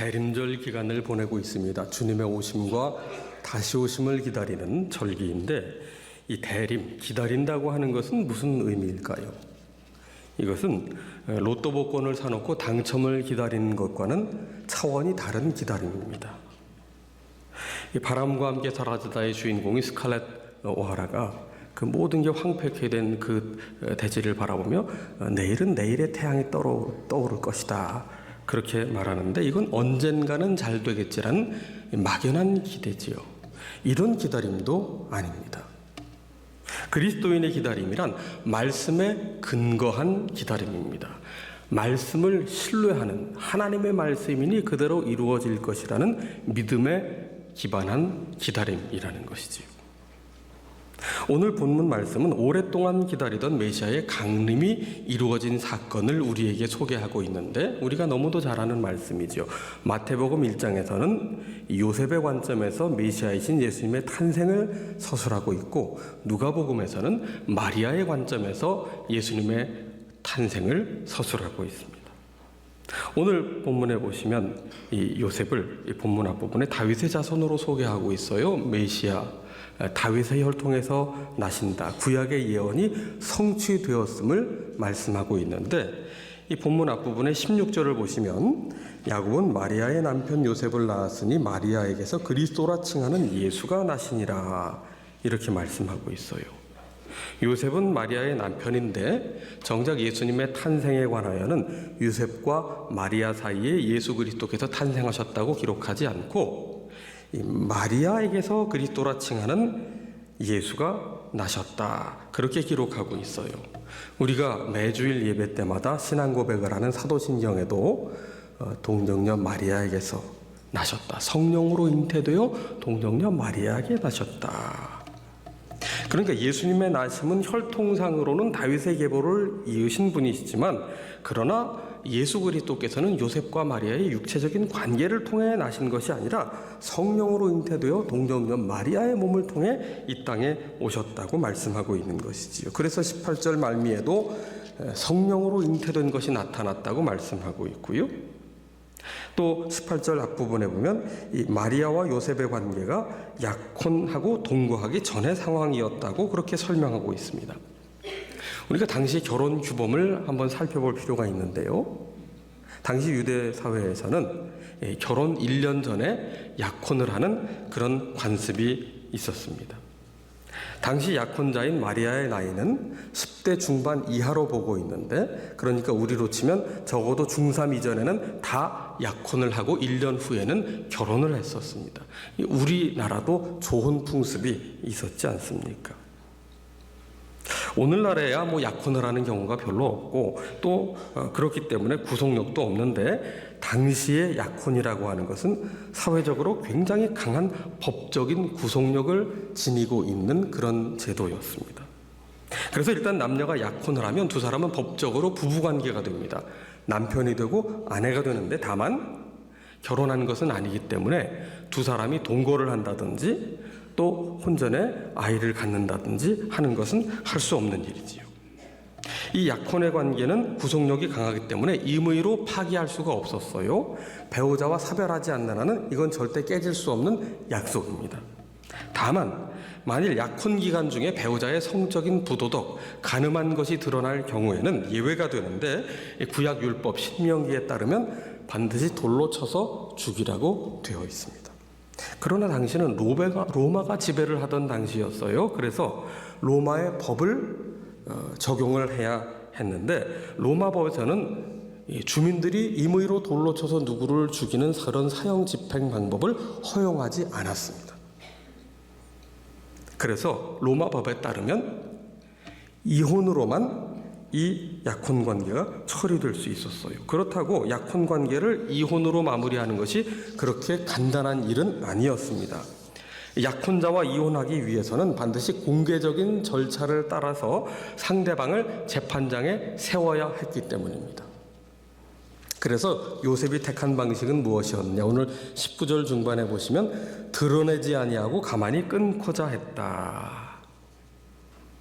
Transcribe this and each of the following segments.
대림절 기간을 보내고 있습니다. 주님의 오심과 다시 오심을 기다리는 절기인데, 이 대림, 기다린다고 하는 것은 무슨 의미일까요? 이것은 로또 복권을 사놓고 당첨을 기다리는 것과는 차원이 다른 기다림입니다. 이 바람과 함께 사라지다의 주인공이 스칼렛 오하라가 그 모든 게 황폐케 된 그 대지를 바라보며 내일은 내일의 태양이 떠오를 것이다, 그렇게 말하는데, 이건 언젠가는 잘 되겠지라는 막연한 기대지요. 이런 기다림도 아닙니다. 그리스도인의 기다림이란 말씀에 근거한 기다림입니다. 말씀을 신뢰하는, 하나님의 말씀이니 그대로 이루어질 것이라는 믿음에 기반한 기다림이라는 것이지요. 오늘 본문 말씀은 오랫동안 기다리던 메시아의 강림이 이루어진 사건을 우리에게 소개하고 있는데, 우리가 너무도 잘 아는 말씀이죠. 마태복음 1장에서는 요셉의 관점에서 메시아이신 예수님의 탄생을 서술하고 있고, 누가복음에서는 마리아의 관점에서 예수님의 탄생을 서술하고 있습니다. 오늘 본문에 보시면 이 요셉을 이 본문 앞부분에 다윗의 자손으로 소개하고 있어요. 메시아, 다윗의 혈통에서 나신다, 구약의 예언이 성취되었음을 말씀하고 있는데, 이 본문 앞부분의 16절을 보시면 야곱은 마리아의 남편 요셉을 낳았으니 마리아에게서 그리스도라 칭하는 예수가 나시니라, 이렇게 말씀하고 있어요. 요셉은 마리아의 남편인데 정작 예수님의 탄생에 관하여는 요셉과 마리아 사이에 예수 그리스도께서 탄생하셨다고 기록하지 않고, 이 마리아에게서 그리스도라 칭하는 예수가 나셨다, 그렇게 기록하고 있어요. 우리가 매주일 예배 때마다 신앙 고백을 하는 사도신경에도 동정녀 마리아에게서 나셨다, 성령으로 잉태되어 동정녀 마리아에게 나셨다. 그러니까 예수님의 나심은 혈통상으로는 다윗의 계보를 이으신 분이시지만, 그러나 예수 그리스도께서는 요셉과 마리아의 육체적인 관계를 통해 나신 것이 아니라 성령으로 잉태되어 동정녀 마리아의 몸을 통해 이 땅에 오셨다고 말씀하고 있는 것이지요. 그래서 18절 말미에도 성령으로 잉태된 것이 나타났다고 말씀하고 있고요. 또 18절 앞부분에 보면 이 마리아와 요셉의 관계가 약혼하고 동거하기 전의 상황이었다고 그렇게 설명하고 있습니다. 우리가 당시 결혼 규범을 한번 살펴볼 필요가 있는데요. 당시 유대 사회에서는 결혼 1년 전에 약혼을 하는 그런 관습이 있었습니다. 당시 약혼자인 마리아의 나이는 10대 중반 이하로 보고 있는데, 그러니까 우리로 치면 적어도 중3 이전에는 다 약혼을 하고 1년 후에는 결혼을 했었습니다. 우리나라도 좋은 풍습이 있었지 않습니까? 오늘날에야 약혼을 하는 경우가 별로 없고, 또 그렇기 때문에 구속력도 없는데, 당시의 약혼이라고 하는 것은 사회적으로 굉장히 강한 법적인 구속력을 지니고 있는 그런 제도였습니다. 그래서 일단 남녀가 약혼을 하면 두 사람은 법적으로 부부관계가 됩니다. 남편이 되고 아내가 되는데, 다만 결혼한 것은 아니기 때문에 두 사람이 동거를 한다든지 또 혼전에 아이를 갖는다든지 하는 것은 할 수 없는 일이지요. 이 약혼의 관계는 구속력이 강하기 때문에 임의로 파기할 수가 없었어요. 배우자와 사별하지 않는 한은 이건 절대 깨질 수 없는 약속입니다. 다만 만일 약혼 기간 중에 배우자의 성적인 부도덕, 간음한 것이 드러날 경우에는 예외가 되는데, 구약 율법 신명기에 따르면 반드시 돌로 쳐서 죽이라고 되어 있습니다. 그러나 당시는 로마가 지배를 하던 당시였어요. 그래서 로마의 법을 적용을 해야 했는데, 로마 법에서는 주민들이 임의로 돌로 쳐서 누구를 죽이는 그런 사형 집행 방법을 허용하지 않았습니다. 그래서 로마 법에 따르면 이혼으로만 이 약혼 관계가 처리될 수 있었어요. 그렇다고 약혼 관계를 이혼으로 마무리하는 것이 그렇게 간단한 일은 아니었습니다. 약혼자와 이혼하기 위해서는 반드시 공개적인 절차를 따라서 상대방을 재판장에 세워야 했기 때문입니다. 그래서 요셉이 택한 방식은 무엇이었느냐? 오늘 19절 중반에 보시면 드러내지 아니하고 가만히 끊고자 했다.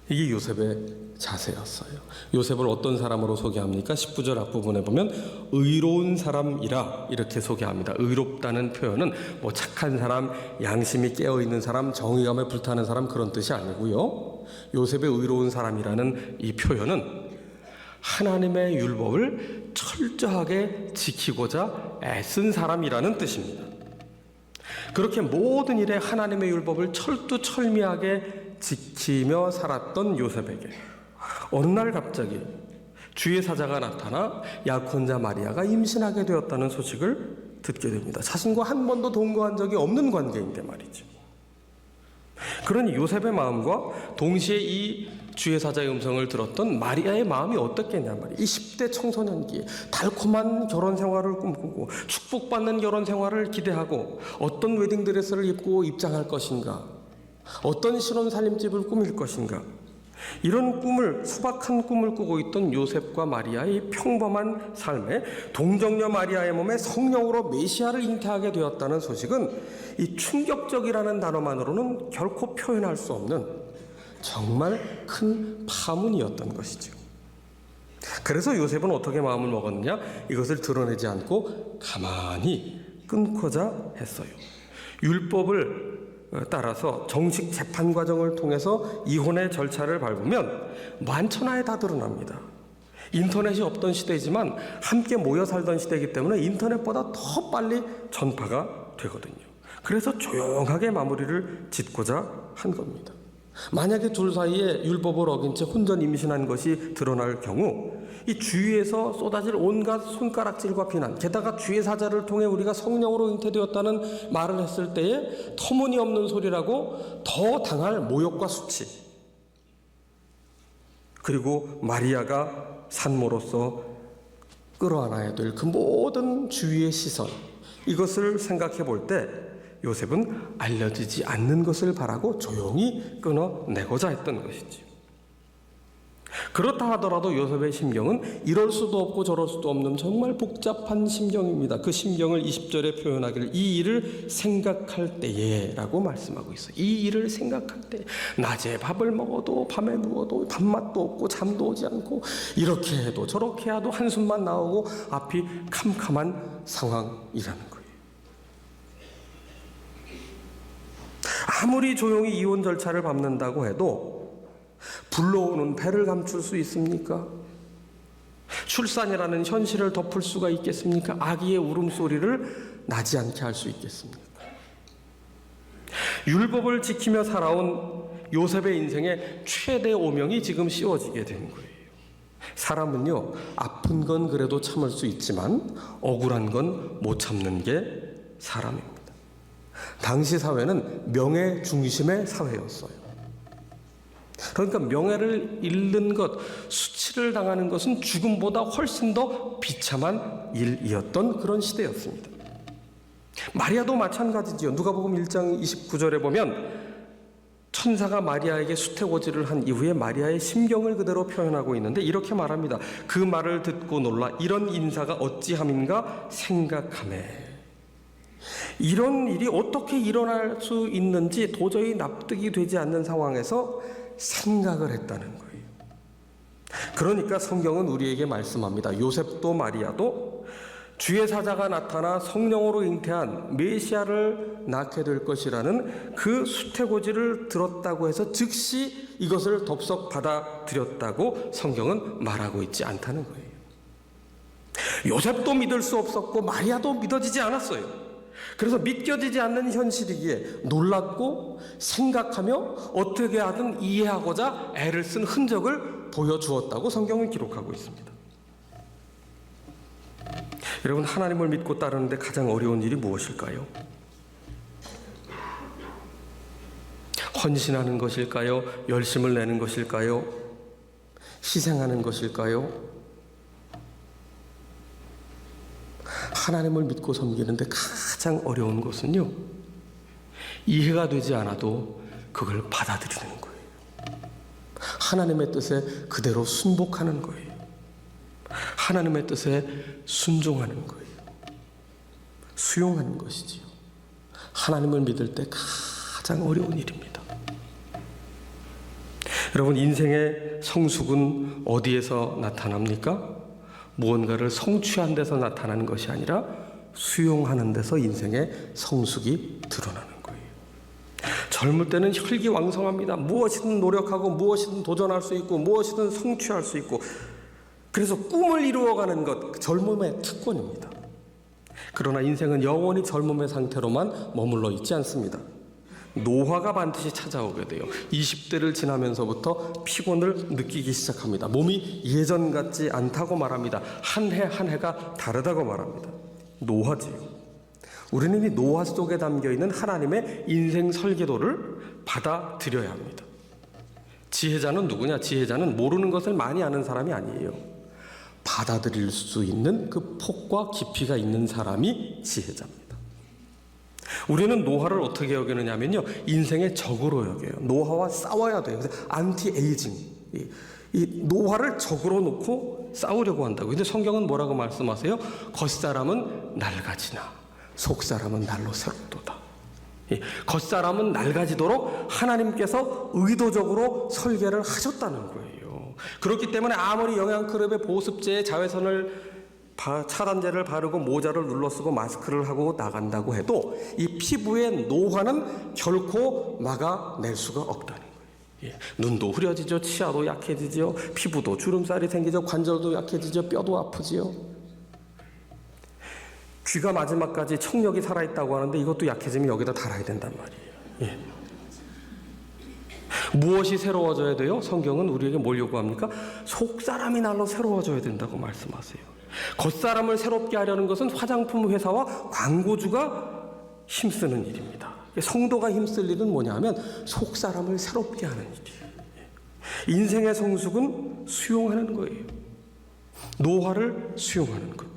이게 요셉의 자세였어요. 요셉을 어떤 사람으로 소개합니까? 19절 앞부분에 보면 의로운 사람이라 이렇게 소개합니다. 의롭다는 표현은 뭐 착한 사람, 양심이 깨어있는 사람, 정의감에 불타는 사람 그런 뜻이 아니고요. 요셉의 의로운 사람이라는 이 표현은 하나님의 율법을 철저하게 지키고자 애쓴 사람이라는 뜻입니다. 그렇게 모든 일에 하나님의 율법을 철두철미하게 지키며 살았던 요셉에게 어느 날 갑자기 주의 사자가 나타나 약혼자 마리아가 임신하게 되었다는 소식을 듣게 됩니다. 자신과 한 번도 동거한 적이 없는 관계인데 말이죠. 그러니 요셉의 마음과 동시에 이 주의 사자의 음성을 들었던 마리아의 마음이 어떻겠냐 말이에요. 이 10대 청소년기에 달콤한 결혼 생활을 꿈꾸고 축복받는 결혼 생활을 기대하고 어떤 웨딩드레스를 입고 입장할 것인가, 어떤 신혼 살림집을 꾸밀 것인가, 이런 꿈을, 소박한 꿈을 꾸고 있던 요셉과 마리아의 평범한 삶에 동정녀 마리아의 몸에 성령으로 메시아를 잉태하게 되었다는 소식은 이 충격적이라는 단어만으로는 결코 표현할 수 없는 정말 큰 파문이었던 것이죠. 그래서 요셉은 어떻게 마음을 먹었느냐? 이것을 드러내지 않고 가만히 끊고자 했어요. 율법을 따라서 정식 재판 과정을 통해서 이혼의 절차를 밟으면 만천하에 다 드러납니다. 인터넷이 없던 시대지만 함께 모여 살던 시대이기 때문에 인터넷보다 더 빨리 전파가 되거든요. 그래서 조용하게 마무리를 짓고자 한 겁니다. 만약에 둘 사이에 율법을 어긴 채 혼전 임신한 것이 드러날 경우 이 주위에서 쏟아질 온갖 손가락질과 비난, 게다가 주의 사자를 통해 우리가 성령으로 잉태되었다는 말을 했을 때에 터무니없는 소리라고 더 당할 모욕과 수치, 그리고 마리아가 산모로서 끌어안아야 될 그 모든 주위의 시선, 이것을 생각해 볼 때 요셉은 알려지지 않는 것을 바라고 조용히 끊어내고자 했던 것이지요. 그렇다 하더라도 요셉의 심경은 이럴 수도 없고 저럴 수도 없는 정말 복잡한 심경입니다. 그 심경을 20절에 표현하기를 이 일을 생각할 때에 라고 말씀하고 있어요. 이 일을 생각할 때 낮에 밥을 먹어도 밤에 누워도 밥맛도 없고 잠도 오지 않고 이렇게 해도 저렇게 해도 한숨만 나오고 앞이 캄캄한 상황이라는 거예요. 아무리 조용히 이혼 절차를 밟는다고 해도 불러오는 배를 감출 수 있습니까? 출산이라는 현실을 덮을 수가 있겠습니까? 아기의 울음소리를 나지 않게 할 수 있겠습니까? 율법을 지키며 살아온 요셉의 인생의 최대 오명이 지금 씌워지게 된 거예요. 사람은요, 아픈 건 그래도 참을 수 있지만 억울한 건 못 참는 게 사람입니다. 당시 사회는 명예 중심의 사회였어요. 그러니까 명예를 잃는 것, 수치를 당하는 것은 죽음보다 훨씬 더 비참한 일이었던 그런 시대였습니다. 마리아도 마찬가지지요. 누가복음 1장 29절에 보면 천사가 마리아에게 수태고지를 한 이후에 마리아의 심경을 그대로 표현하고 있는데 이렇게 말합니다. 그 말을 듣고 놀라 이런 인사가 어찌함인가 생각하매. 이런 일이 어떻게 일어날 수 있는지 도저히 납득이 되지 않는 상황에서 생각을 했다는 거예요. 그러니까 성경은 우리에게 말씀합니다. 요셉도 마리아도 주의 사자가 나타나 성령으로 잉태한 메시아를 낳게 될 것이라는 그 수태고지를 들었다고 해서 즉시 이것을 덥석 받아들였다고 성경은 말하고 있지 않다는 거예요. 요셉도 믿을 수 없었고 마리아도 믿어지지 않았어요. 그래서 믿겨지지 않는 현실이기에 놀랐고 생각하며 어떻게 하든 이해하고자 애를 쓴 흔적을 보여주었다고 성경은 기록하고 있습니다. 여러분, 하나님을 믿고 따르는데 가장 어려운 일이 무엇일까요? 헌신하는 것일까요? 열심을 내는 것일까요? 희생하는 것일까요? 하나님을 믿고 섬기는데 가장 어려운 것은요, 이해가 되지 않아도 그걸 받아들이는 거예요. 하나님의 뜻에 그대로 순복하는 거예요. 하나님의 뜻에 순종하는 거예요. 수용하는 것이지요. 하나님을 믿을 때 가장 어려운 일입니다. 여러분, 인생의 성숙은 어디에서 나타납니까? 무언가를 성취한 데서 나타나는 것이 아니라 수용하는 데서 인생의 성숙이 드러나는 거예요. 젊을 때는 혈기왕성합니다. 무엇이든 노력하고 무엇이든 도전할 수 있고 무엇이든 성취할 수 있고, 그래서 꿈을 이루어가는 것, 젊음의 특권입니다. 그러나 인생은 영원히 젊음의 상태로만 머물러 있지 않습니다. 노화가 반드시 찾아오게 돼요. 20대를 지나면서부터 피곤을 느끼기 시작합니다. 몸이 예전 같지 않다고 말합니다. 한 해 한 해가 다르다고 말합니다. 노화지요. 우리는 이 노화 속에 담겨있는 하나님의 인생 설계도를 받아들여야 합니다. 지혜자는 누구냐? 지혜자는 모르는 것을 많이 아는 사람이 아니에요. 받아들일 수 있는 그 폭과 깊이가 있는 사람이 지혜자입니다. 우리는 노화를 어떻게 여기느냐면요, 인생의 적으로 여겨요. 노화와 싸워야 돼요. 그래서 안티에이징, 이 노화를 적으로 놓고 싸우려고 한다고. 근데 성경은 뭐라고 말씀하세요? 겉사람은 낡아지나 속사람은 날로 새롭도다. 겉사람은 낡아지도록 하나님께서 의도적으로 설계를 하셨다는 거예요. 그렇기 때문에 아무리 영양크랩에 보습제에 자외선을 차단제를 바르고 모자를 눌러쓰고 마스크를 하고 나간다고 해도 이 피부의 노화는 결코 막아낼 수가 없다는 거예요. 눈도 흐려지죠. 치아도 약해지죠. 피부도 주름살이 생기죠. 관절도 약해지죠. 뼈도 아프지요. 귀가 마지막까지 청력이 살아있다고 하는데 이것도 약해지면 여기다 달아야 된단 말이에요. 무엇이 새로워져야 돼요? 성경은 우리에게 뭘 요구합니까? 속사람이 날로 새로워져야 된다고 말씀하세요. 겉사람을 새롭게 하려는 것은 화장품 회사와 광고주가 힘쓰는 일입니다. 성도가 힘쓸 일은 뭐냐 하면 속사람을 새롭게 하는 일이에요. 인생의 성숙은 수용하는 거예요. 노화를 수용하는 것.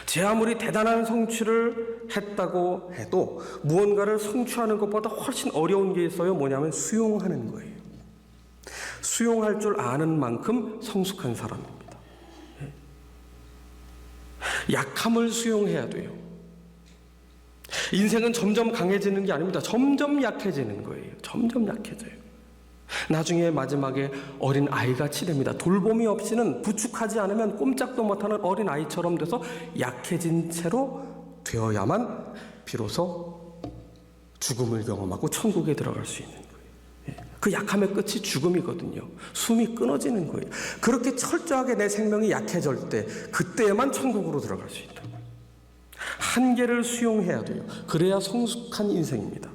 제 아무리 대단한 성취를 했다고 해도 무언가를 성취하는 것보다 훨씬 어려운 게 있어요. 뭐냐면 수용하는 거예요. 수용할 줄 아는 만큼 성숙한 사람입니다. 약함을 수용해야 돼요. 인생은 점점 강해지는 게 아닙니다. 점점 약해지는 거예요. 점점 약해져요. 나중에 마지막에 어린 아이같이 됩니다. 돌봄이 없이는 부축하지 않으면 꼼짝도 못하는 어린 아이처럼 돼서 약해진 채로 되어야만 비로소 죽음을 경험하고 천국에 들어갈 수 있는 거예요. 그 약함의 끝이 죽음이거든요. 숨이 끊어지는 거예요. 그렇게 철저하게 내 생명이 약해질 때 그때에만 천국으로 들어갈 수 있다. 한계를 수용해야 돼요. 그래야 성숙한 인생입니다.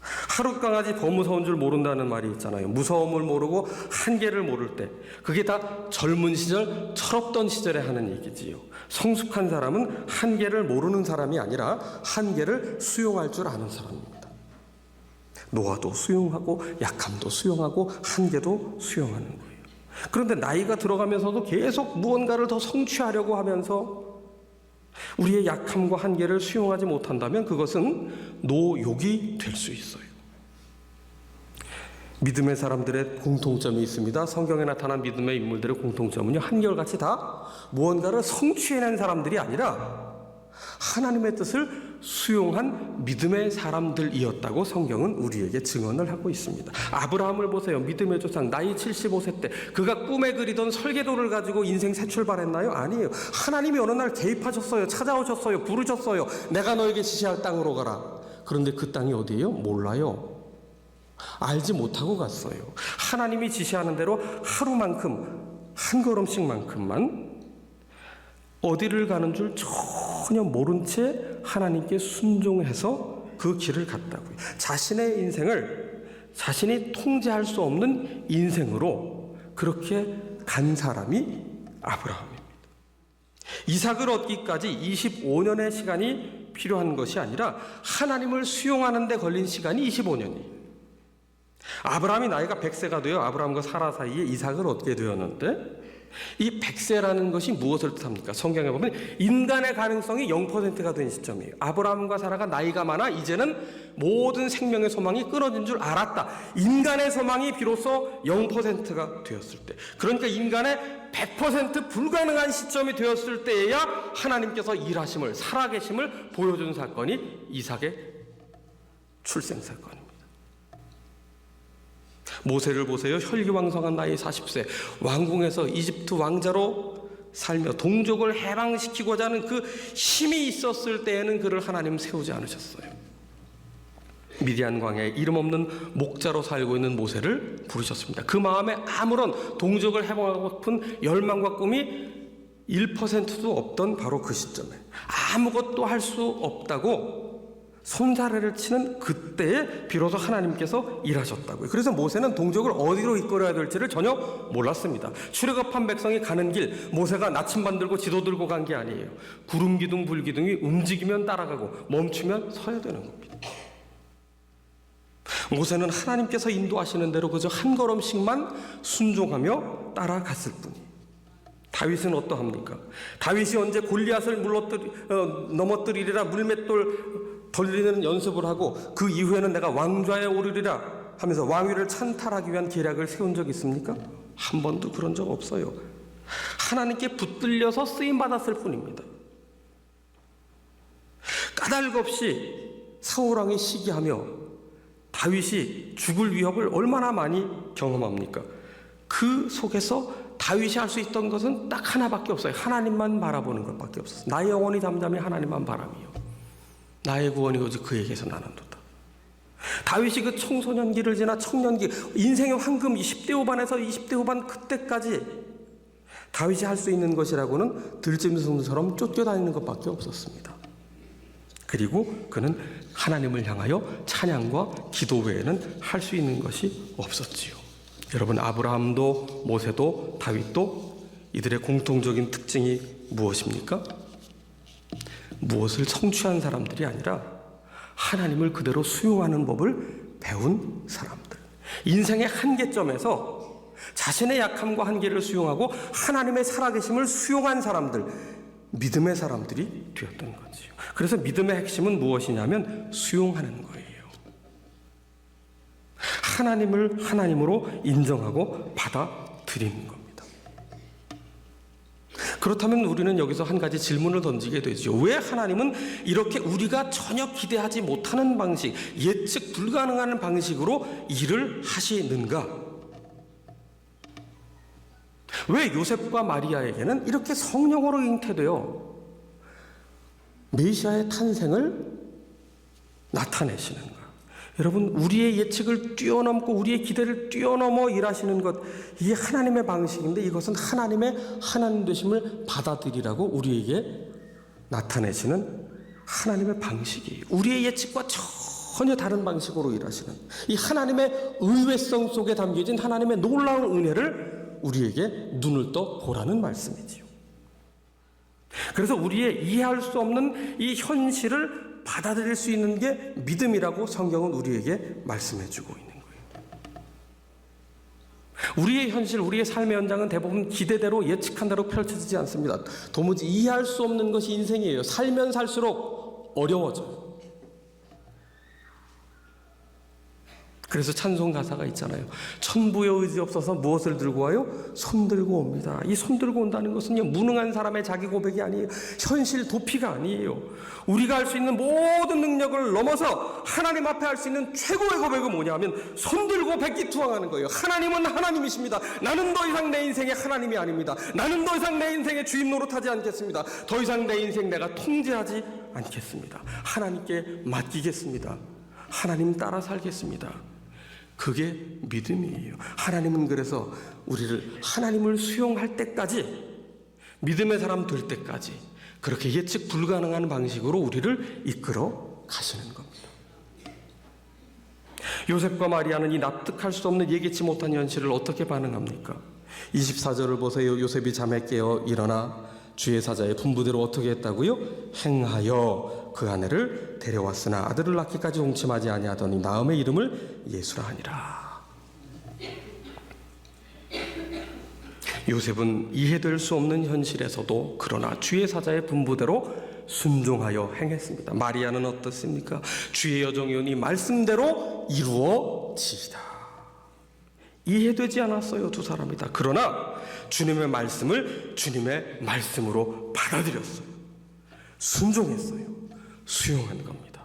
하룻강아지 더 무서운 줄 모른다는 말이 있잖아요. 무서움을 모르고 한계를 모를 때, 그게 다 젊은 시절 철없던 시절에 하는 얘기지요. 성숙한 사람은 한계를 모르는 사람이 아니라 한계를 수용할 줄 아는 사람입니다. 노화도 수용하고 약함도 수용하고 한계도 수용하는 거예요. 그런데 나이가 들어가면서도 계속 무언가를 더 성취하려고 하면서 우리의 약함과 한계를 수용하지 못한다면 그것은 노욕이 될 수 있어요. 믿음의 사람들의 공통점이 있습니다. 성경에 나타난 믿음의 인물들의 공통점은요, 한결같이 다 무언가를 성취해낸 사람들이 아니라 하나님의 뜻을 수용한 믿음의 사람들이었다고 성경은 우리에게 증언을 하고 있습니다. 아브라함을 보세요. 믿음의 조상, 나이 75세 때 그가 꿈에 그리던 설계도를 가지고 인생 새 출발했나요? 아니에요. 하나님이 어느 날 개입하셨어요. 찾아오셨어요. 부르셨어요. 내가 너에게 지시할 땅으로 가라. 그런데 그 땅이 어디예요? 몰라요. 알지 못하고 갔어요. 하나님이 지시하는 대로 하루만큼, 한 걸음씩만큼만 어디를 가는 줄 전혀 모른 채 하나님께 순종해서 그 길을 갔다고요. 자신의 인생을 자신이 통제할 수 없는 인생으로 그렇게 간 사람이 아브라함입니다. 이삭을 얻기까지 25년의 시간이 필요한 것이 아니라 하나님을 수용하는 데 걸린 시간이 25년이에요. 아브라함이 나이가 100세가 되어 아브라함과 사라 사이에 이삭을 얻게 되었는데, 이 100세라는 것이 무엇을 뜻합니까? 성경에 보면 인간의 가능성이 0%가 된 시점이에요. 아브라함과 사라가 나이가 많아 이제는 모든 생명의 소망이 끊어진 줄 알았다. 인간의 소망이 비로소 0%가 되었을 때, 그러니까 인간의 100% 불가능한 시점이 되었을 때에야 하나님께서 일하심을, 살아계심을 보여준 사건이 이삭의 출생 사건입니다. 모세를 보세요. 혈기왕성한 나이 40세, 왕궁에서 이집트 왕자로 살며 동족을 해방시키고자 하는 그 힘이 있었을 때에는 그를 하나님 세우지 않으셨어요. 미디안 광야에 이름 없는 목자로 살고 있는 모세를 부르셨습니다. 그 마음에 아무런 동족을 해방하고 싶은 열망과 꿈이 1%도 없던 바로 그 시점에 아무것도 할 수 없다고 손사래를 치는 그때에 비로소 하나님께서 일하셨다고요. 그래서 모세는 동족을 어디로 이끌어야 될지를 전혀 몰랐습니다. 출애굽한 백성이 가는 길, 모세가 나침반 들고 지도 들고 간 게 아니에요. 구름 기둥 불 기둥이 움직이면 따라가고 멈추면 서야 되는 겁니다. 모세는 하나님께서 인도하시는 대로 그저 한 걸음씩만 순종하며 따라갔을 뿐이에요. 다윗은 어떠합니까? 다윗이 언제 골리앗을 넘어뜨리리라 물맷돌 돌리는 연습을 하고 그 이후에는 내가 왕좌에 오르리라 하면서 왕위를 찬탈하기 위한 계략을 세운 적 있습니까? 한 번도 그런 적 없어요. 하나님께 붙들려서 쓰임받았을 뿐입니다. 까닭없이 사울왕이 시기하며 다윗이 죽을 위협을 얼마나 많이 경험합니까? 그 속에서 다윗이 할 수 있던 것은 딱 하나밖에 없어요. 하나님만 바라보는 것밖에 없었어요. 나의 영혼이 잠잠히 하나님만 바라며 나의 구원이 오직 그에게서 나는도다. 다윗이 그 청소년기를 지나 청년기, 인생의 황금 10대 후반에서 20대 후반 그때까지 다윗이 할 수 있는 것이라고는 들짐승처럼 쫓겨다니는 것밖에 없었습니다. 그리고 그는 하나님을 향하여 찬양과 기도 외에는 할 수 있는 것이 없었지요. 여러분, 아브라함도 모세도 다윗도 이들의 공통적인 특징이 무엇입니까? 무엇을 성취한 사람들이 아니라 하나님을 그대로 수용하는 법을 배운 사람들. 인생의 한계점에서 자신의 약함과 한계를 수용하고 하나님의 살아계심을 수용한 사람들, 믿음의 사람들이 되었던 거지요. 그래서 믿음의 핵심은 무엇이냐면 수용하는 거예요. 하나님을 하나님으로 인정하고 받아들이는 겁니다. 그렇다면 우리는 여기서 한 가지 질문을 던지게 되죠. 왜 하나님은 이렇게 우리가 전혀 기대하지 못하는 방식, 예측 불가능한 방식으로 일을 하시는가? 왜 요셉과 마리아에게는 이렇게 성령으로 잉태되어 메시아의 탄생을 나타내시는가? 여러분, 우리의 예측을 뛰어넘고 우리의 기대를 뛰어넘어 일하시는 것, 이게 하나님의 방식인데 이것은 하나님의 하나님 되심을 받아들이라고 우리에게 나타내시는 하나님의 방식이에요. 우리의 예측과 전혀 다른 방식으로 일하시는 이 하나님의 의외성 속에 담겨진 하나님의 놀라운 은혜를 우리에게 눈을 떠 보라는 말씀이지요. 그래서 우리의 이해할 수 없는 이 현실을 받아들일 수 있는 게 믿음이라고 성경은 우리에게 말씀해 주고 있는 거예요. 우리의 현실, 우리의 삶의 현장은 대부분 기대대로 예측한 대로 펼쳐지지 않습니다. 도무지 이해할 수 없는 것이 인생이에요. 살면 살수록 어려워져요. 그래서 찬송 가사가 있잖아요. 천부의 의지 없어서 무엇을 들고 와요? 손 들고 옵니다. 이 손 들고 온다는 것은요, 무능한 사람의 자기 고백이 아니에요. 현실 도피가 아니에요. 우리가 할 수 있는 모든 능력을 넘어서 하나님 앞에 할 수 있는 최고의 고백은 뭐냐면 손 들고 백기투항하는 거예요. 하나님은 하나님이십니다. 나는 더 이상 내 인생의 하나님이 아닙니다. 나는 더 이상 내 인생의 주인 노릇하지 않겠습니다. 더 이상 내 인생 내가 통제하지 않겠습니다. 하나님께 맡기겠습니다. 하나님 따라 살겠습니다. 그게 믿음이에요. 하나님은 그래서 우리를 하나님을 수용할 때까지, 믿음의 사람 될 때까지 그렇게 예측 불가능한 방식으로 우리를 이끌어 가시는 겁니다. 요셉과 마리아는 이 납득할 수 없는 예기치 못한 현실을 어떻게 반응합니까? 24절을 보세요. 요셉이 잠에 깨어 일어나 주의 사자의 분부대로 어떻게 했다고요? 행하여 그 아내를 데려왔으나 아들을 낳기까지 동침하지 아니하더니 나음의 이름을 예수라 하니라. 요셉은 이해될 수 없는 현실에서도 그러나 주의 사자의 분부대로 순종하여 행했습니다. 마리아는 어떻습니까? 주의 여종이오니 말씀대로 이루어지이다. 이해되지 않았어요, 두 사람이 다. 그러나 주님의 말씀을 주님의 말씀으로 받아들였어요. 순종했어요. 수용한 겁니다.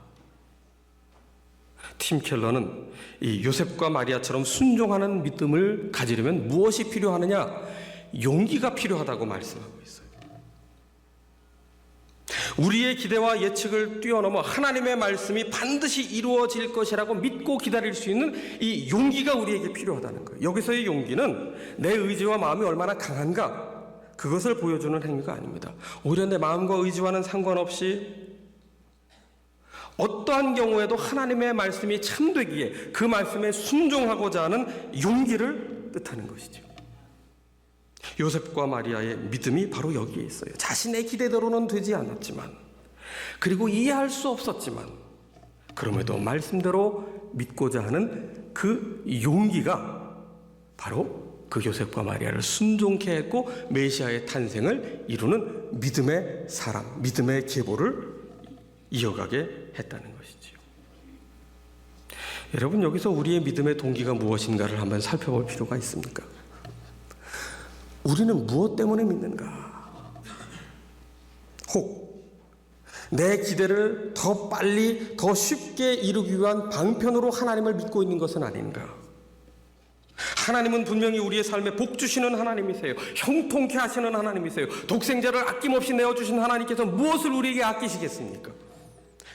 팀 켈러는 이 요셉과 마리아처럼 순종하는 믿음을 가지려면 무엇이 필요하느냐? 용기가 필요하다고 말씀하고 있어요. 우리의 기대와 예측을 뛰어넘어 하나님의 말씀이 반드시 이루어질 것이라고 믿고 기다릴 수 있는 이 용기가 우리에게 필요하다는 거예요. 여기서의 용기는 내 의지와 마음이 얼마나 강한가, 그것을 보여주는 행위가 아닙니다. 오히려 내 마음과 의지와는 상관없이 어떠한 경우에도 하나님의 말씀이 참되기에 그 말씀에 순종하고자 하는 용기를 뜻하는 것이죠. 요셉과 마리아의 믿음이 바로 여기에 있어요. 자신의 기대대로는 되지 않았지만, 그리고 이해할 수 없었지만, 그럼에도 말씀대로 믿고자 하는 그 용기가 바로 그 요셉과 마리아를 순종케 했고 메시아의 탄생을 이루는 믿음의 사람, 믿음의 계보를 이어가게 했다는 것이지요. 여러분, 여기서 우리의 믿음의 동기가 무엇인가를 한번 살펴볼 필요가 있습니까? 우리는 무엇 때문에 믿는가? 혹 내 기대를 더 빨리, 더 쉽게 이루기 위한 방편으로 하나님을 믿고 있는 것은 아닌가? 하나님은 분명히 우리의 삶에 복 주시는 하나님이세요. 형통케 하시는 하나님이세요. 독생자를 아낌없이 내어주신 하나님께서 무엇을 우리에게 아끼시겠습니까?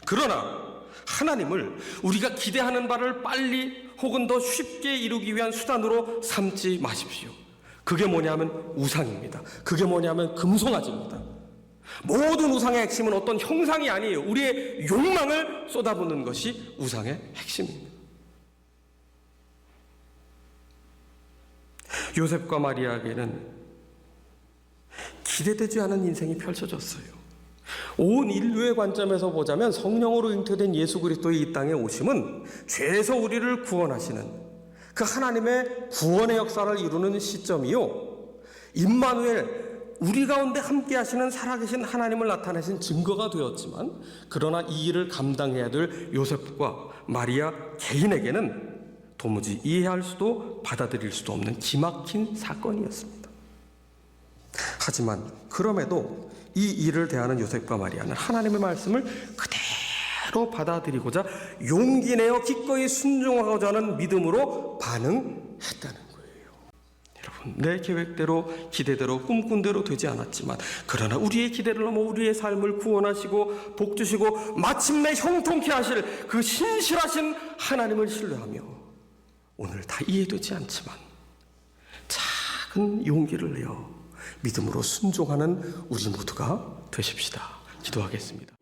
그러나 하나님을 우리가 기대하는 바를 빨리 혹은 더 쉽게 이루기 위한 수단으로 삼지 마십시오. 그게 뭐냐면 우상입니다. 그게 뭐냐면 금송아지입니다. 모든 우상의 핵심은 어떤 형상이 아니에요. 우리의 욕망을 쏟아붓는 것이 우상의 핵심입니다. 요셉과 마리아에게는 기대되지 않은 인생이 펼쳐졌어요. 온 인류의 관점에서 보자면 성령으로 잉태된 예수 그리스도의 이 땅에 오심은 죄에서 우리를 구원하시는 그 하나님의 구원의 역사를 이루는 시점이요, 임마누엘, 우리 가운데 함께 하시는 살아계신 하나님을 나타내신 증거가 되었지만, 그러나 이 일을 감당해야 될 요셉과 마리아 개인에게는 도무지 이해할 수도 받아들일 수도 없는 기막힌 사건이었습니다. 하지만 그럼에도 이 일을 대하는 요셉과 마리아는 하나님의 말씀을 그대로 받아들이고자 용기 내어 기꺼이 순종하고자 하는 믿음으로 반응했다는 거예요. 여러분, 내 계획대로, 기대대로, 꿈꾼 대로 되지 않았지만, 그러나 우리의 기대를 넘어 우리의 삶을 구원하시고 복 주시고 마침내 형통케 하실 그 신실하신 하나님을 신뢰하며 오늘 다 이해되지 않지만 작은 용기를 내어 믿음으로 순종하는 우리 모두가 되십시다. 기도하겠습니다.